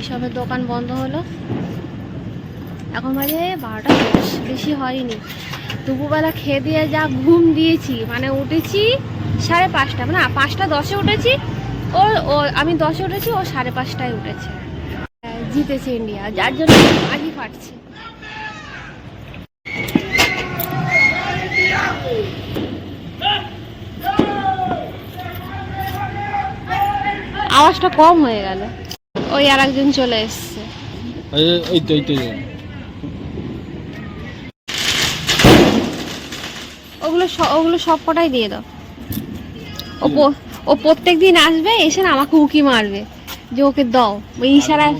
এইসবের দোকান বন্ধ হলো। এখন বাজে 12টা বেশি হয়নি। দুপুরবেলা খেয়ে দিয়ে যা ঘুম দিয়েছি, মানে উঠেছি 5:30, মানে 5:10 উঠেছি। ও আমি 10 উঠেছি, ও 5:30টায় উঠেছে। জিতেছে ইন্ডিয়া, যার জন্য আজই ফাটছে। আওয়াজটা কম হয়ে গেল। ওই আর একজন চলে এসছে। ওগুলো সব কটাই দিয়ে দাও। ও প্রত্যেক দিন আসবে, এসে না আমাকে উকি মারবে যে ওকে দাও, ওই ইশারায়।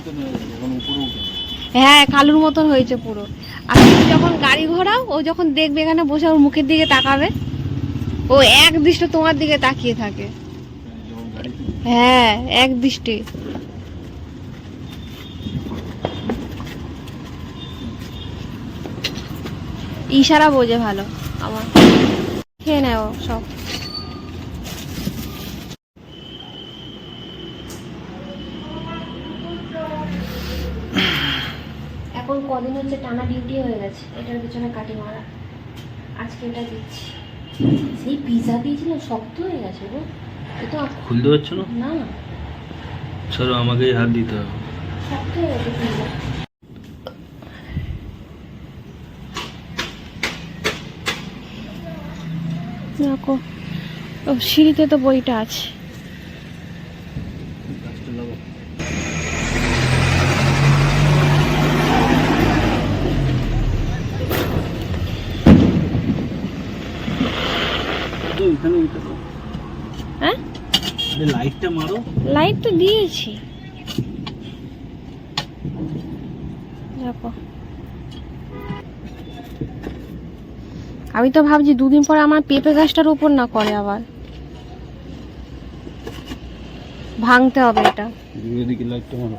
হ্যাঁ, কালুর মতন হয়েছে পুরো। আর তুমি যখন গাড়ি ঘোরাও, ও যখন দেখবে এখানে বসে, ওর মুখের দিকে তাকাবে, ও এক দৃষ্টি তোমার দিকে তাকিয়ে থাকে। হ্যাঁ, এক দৃষ্টি। ইশারা বোঝে ভালো আমার। খেয়ে নেয় ও সব। এখন কদিন হচ্ছে টানা ডিউটি হয়ে গেছে, এটার পিছনে কাটি মারা। আজকে এটা দিচ্ছি। সেই পিজা দিয়েছিল, শক্ত হয়ে গেছে গো। এটা খুলতে পারছো না? না, চলো আমাকেই হাত দিতে হবে। শক্ত হয়ে গেছে পিজা। দেখো, ও সিঁড়িতে তো বইটা আছে। হ্যাঁ, লাইটটা মারো। লাইট তো দিয়েছি। দেখো, আমি তো ভাবছি 2 দিন পরে আমার পেঁপে গাছটার উপর না করে আবার ভাঙতে হবে এটা। এদিকে লাইটটা মারো।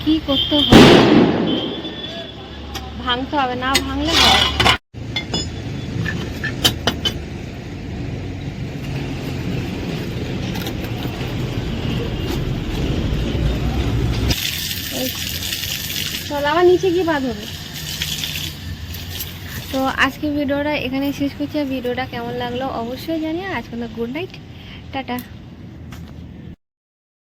কি করতে হবে, ভাঙতে হবে, না ভাঙলে হয়। চল আবার নিচে গিয়ে বাদ হবে। তো আজকে ভিডিওটা এখানে শেষ করছি। ভিডিওটা কেমন লাগলো অবশ্যই জানিয়ে। আজকে গুড নাইট, টাটা।